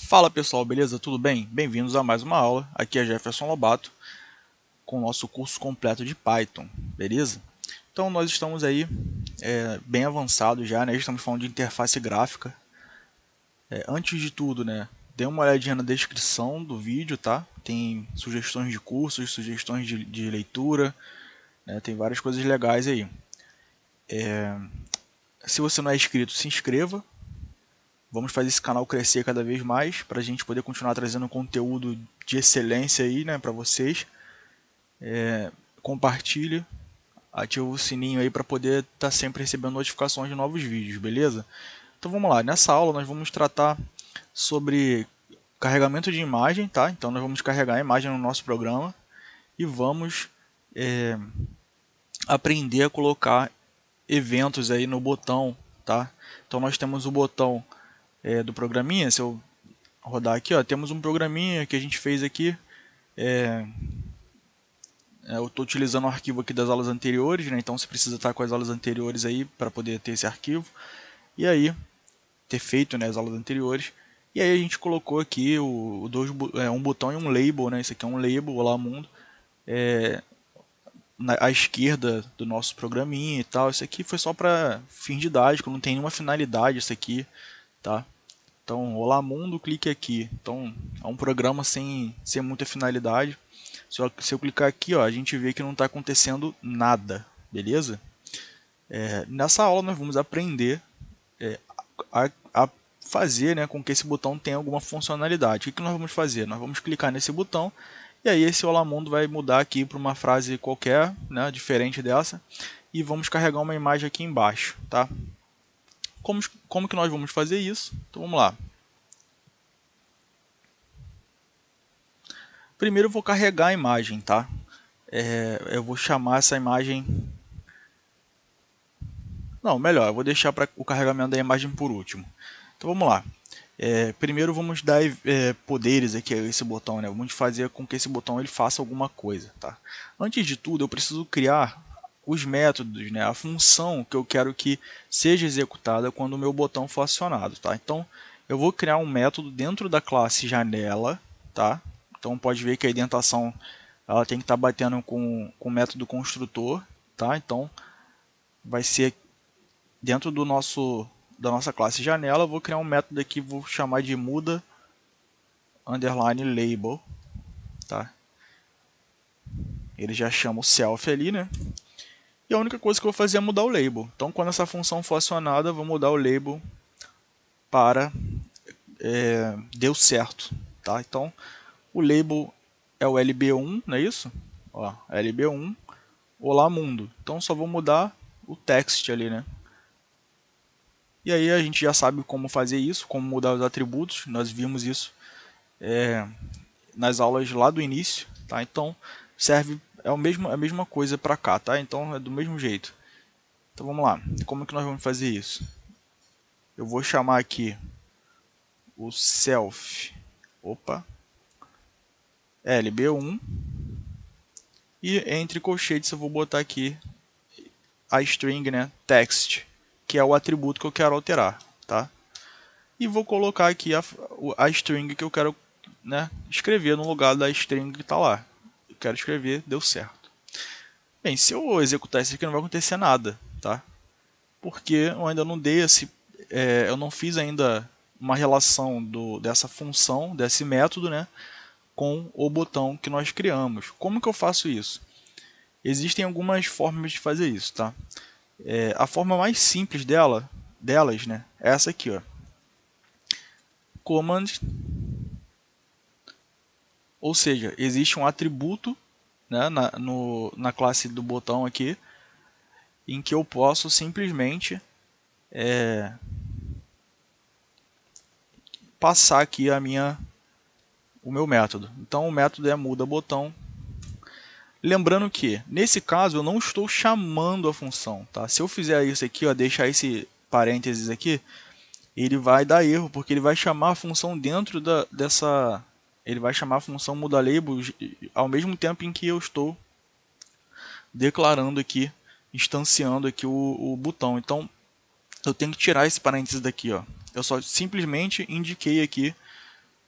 Fala pessoal, beleza? Tudo bem? Bem-vindos a mais uma aula. Aqui é Jefferson Lobato com o nosso curso completo de Python, beleza? Então nós estamos aí bem avançados já, né? Estamos falando de interface gráfica. Antes de tudo, né? Dê uma olhadinha na descrição do vídeo, tá? Tem sugestões de cursos, sugestões de leitura, né? Tem várias coisas legais aí. Se você não é inscrito, se inscreva. Vamos fazer esse canal crescer cada vez mais para a gente poder continuar trazendo conteúdo de excelência aí, né, para vocês. Compartilhe, ativa o sininho aí para poder estar sempre recebendo notificações de novos vídeos, beleza? Então vamos lá, nessa aula nós vamos tratar sobre carregamento de imagem, tá? Então nós vamos carregar a imagem no nosso programa e vamos aprender a colocar eventos aí no botão, tá? Então nós temos o botão do programinha. Se eu rodar aqui, ó, temos um programinha que a gente fez aqui. Eu estou utilizando o arquivo aqui das aulas anteriores, né? Então você precisa estar com as aulas anteriores aí para poder ter esse arquivo. E aí, ter feito, né, as aulas anteriores. E aí a gente colocou aqui um botão e um label, né? Isso aqui é um label, Olá Mundo. À esquerda do nosso programinha e tal. Isso aqui foi só para fim didático, não tem nenhuma finalidade isso aqui, tá? Então, Olá Mundo, clique aqui. Então, é um programa sem muita finalidade. Se eu clicar aqui, ó, a gente vê que não está acontecendo nada, beleza? Nessa aula nós vamos aprender a fazer, né, com que esse botão tenha alguma funcionalidade. O que nós vamos fazer? Nós vamos clicar nesse botão e aí esse Olá Mundo vai mudar aqui para uma frase qualquer, né, diferente dessa, e vamos carregar uma imagem aqui embaixo, tá? Como que nós vamos fazer isso? Então vamos lá. Primeiro eu vou carregar a imagem, tá? Eu vou chamar essa imagem... Não, melhor, eu vou deixar para o carregamento da imagem por último. Então vamos lá. Primeiro vamos dar poderes aqui a esse botão, né? Vamos fazer com que esse botão ele faça alguma coisa, tá? Antes de tudo, eu preciso criar os métodos, né? A função que eu quero que seja executada quando o meu botão for acionado, tá? Então eu vou criar um método dentro da classe janela, tá? Então pode ver que a indentação ela tem que estar batendo com o método construtor, tá? Então vai ser dentro da nossa classe janela. Eu vou criar um método aqui, vou chamar de muda underline label, tá? Ele já chama o self ali, né? E a única coisa que eu vou fazer é mudar o label. Então, quando essa função for acionada, eu vou mudar o label para deu certo, tá? Então, o label é o lb1, não é isso? Ó, lb1, olá mundo. Então, só vou mudar o text ali, né? E aí a gente já sabe como fazer isso, como mudar os atributos. Nós vimos isso nas aulas lá do início, tá? Então serve a mesma coisa para cá, tá? Então é do mesmo jeito. Então vamos lá. Como que nós vamos fazer isso? Eu vou chamar aqui o self, lb1, e entre colchetes eu vou botar aqui a string, né, text, que é o atributo que eu quero alterar, tá? E vou colocar aqui a string que eu quero, né, escrever no lugar da string que está lá. Eu quero escrever, deu certo. Bem, se eu executar isso aqui não vai acontecer nada, tá? Porque eu ainda não dei eu não fiz ainda uma relação dessa função, desse método, né, com o botão que nós criamos. Como que eu faço isso? Existem algumas formas de fazer isso, tá? A forma mais simples delas, né, é essa aqui, ó. Command, ou seja, existe um atributo, né, na classe do botão aqui, em que eu posso simplesmente passar aqui o meu método. Então o método é muda botão. Lembrando que nesse caso eu não estou chamando a função, tá? Se eu fizer isso aqui, ó, deixar esse parênteses aqui, ele vai dar erro, porque ele vai chamar a função dentro ele vai chamar a função muda label ao mesmo tempo em que eu estou declarando aqui, instanciando aqui o botão. Então eu tenho que tirar esse parênteses daqui, ó. Eu só simplesmente indiquei aqui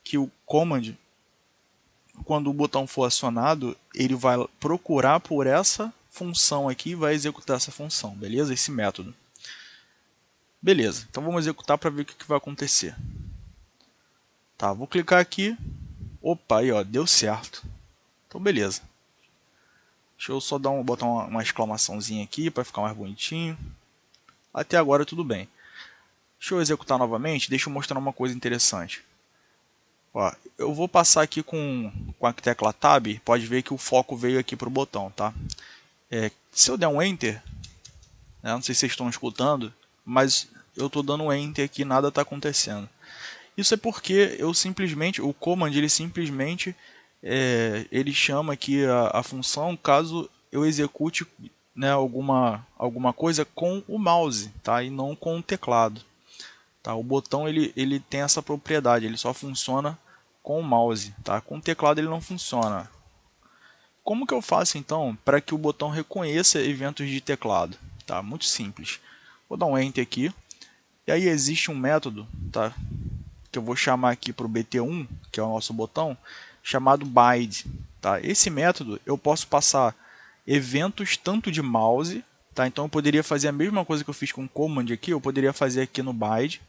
que o command, quando o botão for acionado, ele vai procurar por essa função aqui e vai executar essa função, beleza? Esse método. Beleza, então vamos executar para ver o que vai acontecer. Tá, vou clicar aqui. Opa, aí ó, deu certo. Então beleza. Deixa eu só botar uma exclamaçãozinha aqui para ficar mais bonitinho. Até agora tudo bem. Deixa eu executar novamente, deixa eu mostrar uma coisa interessante. Ó, eu vou passar aqui com a tecla Tab, pode ver que o foco veio aqui para o botão, tá? Se eu der um Enter, né, não sei se vocês estão escutando, mas eu estou dando um Enter aqui e nada está acontecendo. Isso é porque o command ele simplesmente ele chama aqui a função caso eu execute, né, alguma coisa com o mouse, tá? E não com o teclado. Tá? O botão ele tem essa propriedade, ele só funciona com o mouse, tá? Com o teclado ele não funciona. Como que eu faço então para que o botão reconheça eventos de teclado? Tá? Muito simples. Vou dar um Enter aqui. E aí existe um método, tá? Que eu vou chamar aqui para o BT1, que é o nosso botão, chamado bind. Tá? Esse método eu posso passar eventos tanto de mouse, tá? Então eu poderia fazer a mesma coisa que eu fiz com o command aqui, eu poderia fazer aqui no bind,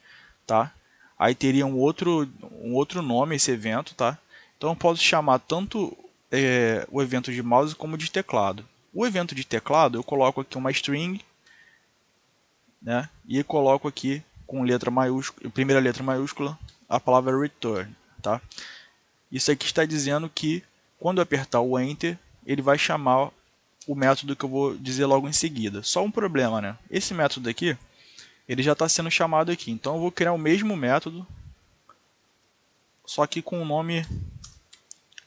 tá? Aí teria um outro nome esse evento, tá? Então eu posso chamar tanto o evento de mouse como de teclado. O evento de teclado eu coloco aqui uma string, né? E coloco aqui com letra maiúscula, primeira letra maiúscula, a palavra return, tá? Isso aqui está dizendo que quando eu apertar o Enter, ele vai chamar o método que eu vou dizer logo em seguida. Só um problema, né? Esse método aqui, ele já está sendo chamado aqui. Então eu vou criar o mesmo método, só que com um nome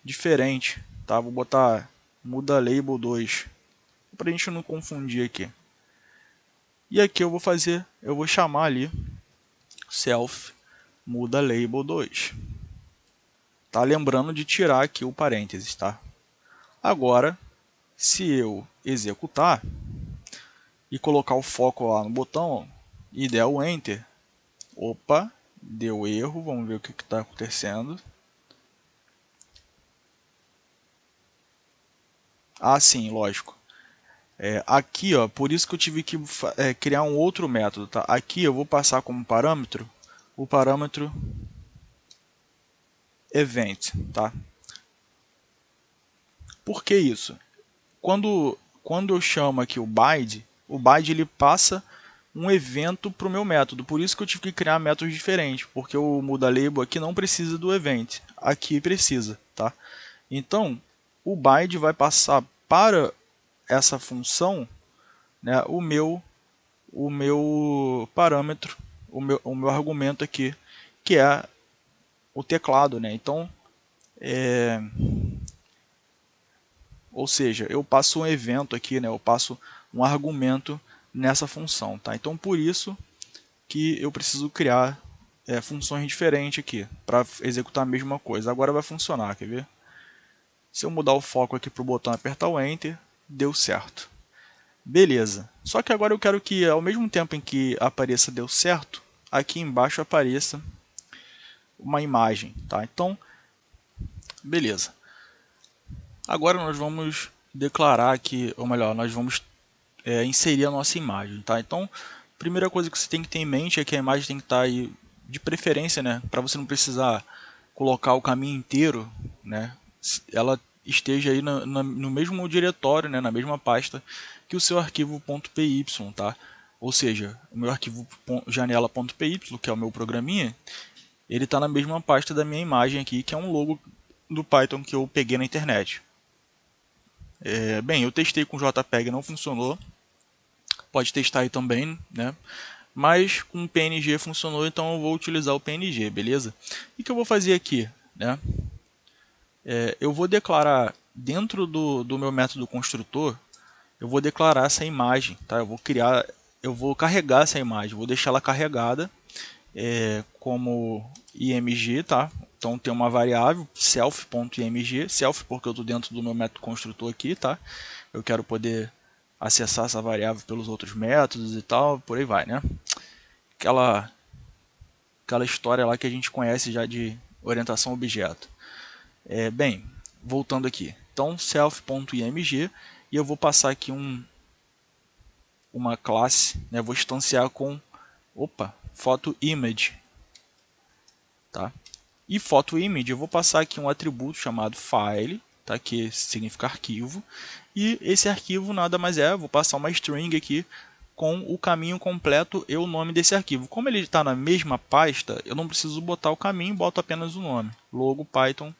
diferente, tá? Vou botar muda label 2, para a gente não confundir aqui. E aqui eu vou chamar ali self muda label 2. Tá? Lembrando de tirar aqui o parênteses, tá? Agora, se eu executar e colocar o foco lá no botão e der o Enter, opa, deu erro, vamos ver o que está acontecendo. Ah, sim, lógico. Aqui, ó, por isso que eu tive que criar um outro método. Tá? Aqui eu vou passar como parâmetro o parâmetro event. Tá? Por que isso? Quando eu chamo aqui o bind ele passa um evento para o meu método. Por isso que eu tive que criar métodos diferentes, porque o muda label aqui não precisa do event, aqui precisa. Tá? Então, o bind vai passar para essa função, né, o meu parâmetro, o meu argumento aqui, que é o teclado. Né? Então, ou seja, eu passo um evento aqui, né, eu passo um argumento nessa função. Tá? Então, por isso que eu preciso criar funções diferentes aqui, para executar a mesma coisa. Agora vai funcionar, quer ver? Se eu mudar o foco aqui para o botão e apertar o Enter, deu certo. Beleza. Só que agora eu quero que, ao mesmo tempo em que apareça deu certo, aqui embaixo apareça uma imagem. Tá? Então, beleza. Agora nós vamos declarar aqui, ou melhor, nós vamos inserir a nossa imagem. Tá? Então, a primeira coisa que você tem que ter em mente é que a imagem tem que estar aí, de preferência, né, para você não precisar colocar o caminho inteiro, né, ela esteja aí no mesmo diretório, né, na mesma pasta que o seu arquivo .py, tá? Ou seja, o meu arquivo janela.py, que é o meu programinha, ele está na mesma pasta da minha imagem aqui, que é um logo do Python que eu peguei na internet. Bem, eu testei com JPEG, não funcionou. Pode testar aí também, né? Mas com PNG funcionou, então eu vou utilizar o PNG, beleza? E o que eu vou fazer aqui, né? Eu vou declarar dentro do meu método construtor, eu vou declarar essa imagem, tá? Eu vou carregar essa imagem, vou deixar ela carregada como img, tá? Então tem uma variável self.img, self porque eu estou dentro do meu método construtor aqui, tá? Eu quero poder acessar essa variável pelos outros métodos e tal, por aí vai, né? Aquela história lá que a gente conhece já de orientação objeto. Bem, voltando aqui. Então, self.img, e eu vou passar aqui uma classe, né? Vou instanciar com photo image, tá? E photo image eu vou passar aqui um atributo chamado file, tá? Que significa arquivo, e esse arquivo nada mais é, vou passar uma string aqui com o caminho completo e o nome desse arquivo. Como ele está na mesma pasta, eu não preciso botar o caminho, boto apenas o nome, logo Python,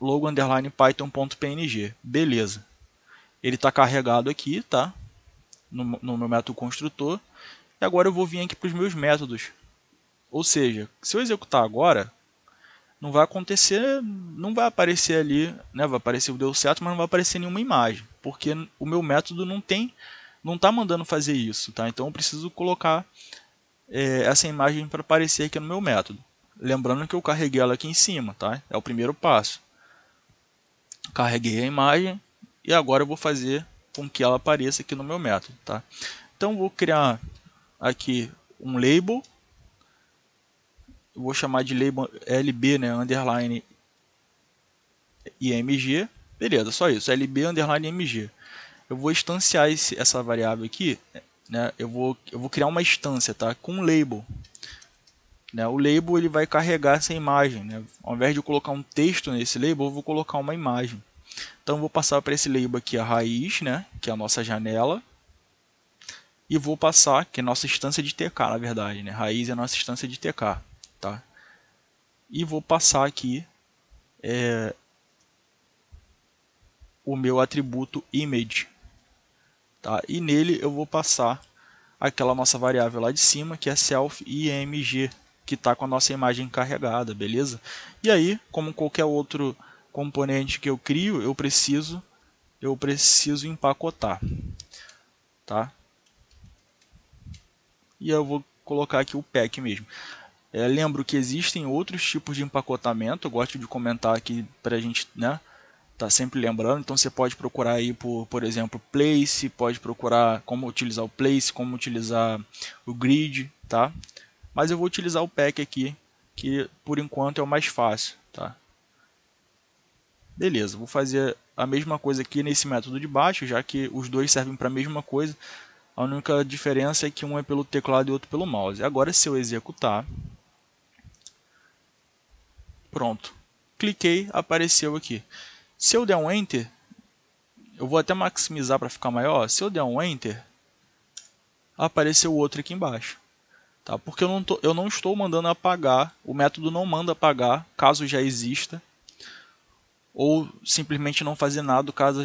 logo underline python.png, beleza. Ele está carregado aqui, tá? No meu método construtor. E agora eu vou vir aqui para os meus métodos. Ou seja, se eu executar agora, não vai acontecer, não vai aparecer ali, né? Vai aparecer o deu certo, mas não vai aparecer nenhuma imagem, porque o meu método não está mandando fazer isso, tá? Então eu preciso colocar essa imagem para aparecer aqui no meu método. Lembrando que eu carreguei ela aqui em cima, tá? É o primeiro passo. Carreguei a imagem e agora eu vou fazer com que ela apareça aqui no meu método, tá? Então vou criar aqui um label, eu vou chamar de label lb, né, underline img, beleza, só isso, lb underline img. Eu vou instanciar essa variável aqui, né, eu vou criar uma instância, tá, com um label. Né, o label ele vai carregar essa imagem, né, ao invés de eu colocar um texto nesse label, eu vou colocar uma imagem. Então eu vou passar para esse label aqui a raiz, né, que é a nossa janela, e vou passar, que é a nossa instância de TK, na verdade, né, raiz é a nossa instância de TK, tá? E vou passar aqui o meu atributo image, tá? E nele eu vou passar aquela nossa variável lá de cima, que é self.img, que está com a nossa imagem carregada, beleza? E aí, como qualquer outro componente que eu crio, eu preciso empacotar, tá? E eu vou colocar aqui o pack mesmo. Lembro que existem outros tipos de empacotamento, eu gosto de comentar aqui para a gente, né, tá sempre lembrando. Então você pode procurar aí por exemplo, place, pode procurar como utilizar o place, como utilizar o grid, tá? Mas eu vou utilizar o pack aqui, que por enquanto é o mais fácil, tá? Beleza, vou fazer a mesma coisa aqui nesse método de baixo, já que os dois servem para a mesma coisa. A única diferença é que um é pelo teclado e outro pelo mouse. Agora, se eu executar, pronto, cliquei, apareceu aqui. Se eu der um Enter, eu vou até maximizar para ficar maior. Se eu der um Enter, apareceu o outro aqui embaixo. Tá? Porque eu não estou mandando apagar, o método não manda apagar caso já exista, ou simplesmente não fazer nada caso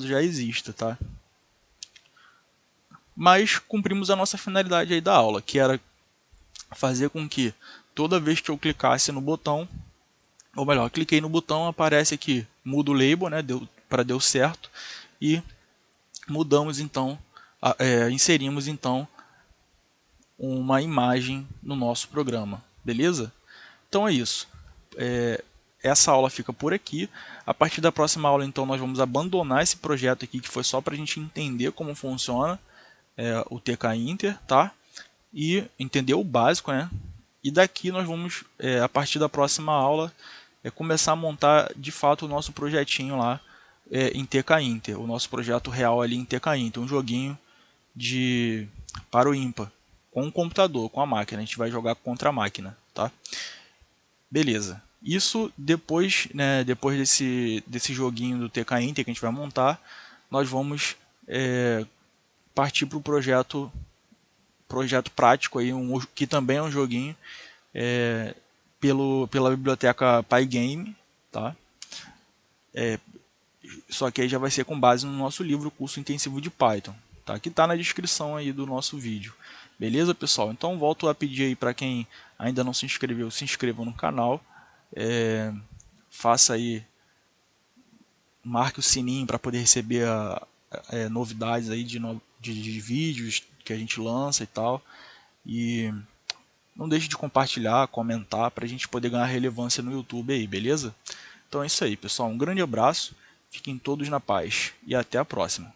já exista. Tá? Mas cumprimos a nossa finalidade aí da aula, que era fazer com que toda vez que eu clicasse no botão, ou melhor, cliquei no botão, aparece aqui, muda o label, né, para deu certo, e mudamos então, inserimos então uma imagem no nosso programa, beleza? Então é isso. Essa aula fica por aqui. A partir da próxima aula, então, nós vamos abandonar esse projeto aqui, que foi só para a gente entender como funciona o TK Inter, tá? E entender o básico, né? E daqui nós vamos, a partir da próxima aula, começar a montar de fato o nosso projetinho lá em TK Inter, o nosso projeto real ali em TK Inter, um joguinho para o ímpar, com o computador, com a máquina, a gente vai jogar contra a máquina, tá? Beleza. Isso depois, né, depois desse joguinho do TK Inter que a gente vai montar, nós vamos partir para o projeto prático aí, que também é um joguinho pela biblioteca Pygame, tá? Só que aí já vai ser com base no nosso livro Curso Intensivo de Python, tá? Que está na descrição aí do nosso vídeo. Beleza, pessoal? Então volto a pedir aí para quem ainda não se inscreveu, se inscreva no canal. Faça aí, marque o sininho para poder receber novidades aí de vídeos que a gente lança e tal. E não deixe de compartilhar, comentar para a gente poder ganhar relevância no YouTube aí, beleza? Então é isso aí, pessoal. Um grande abraço, fiquem todos na paz e até a próxima.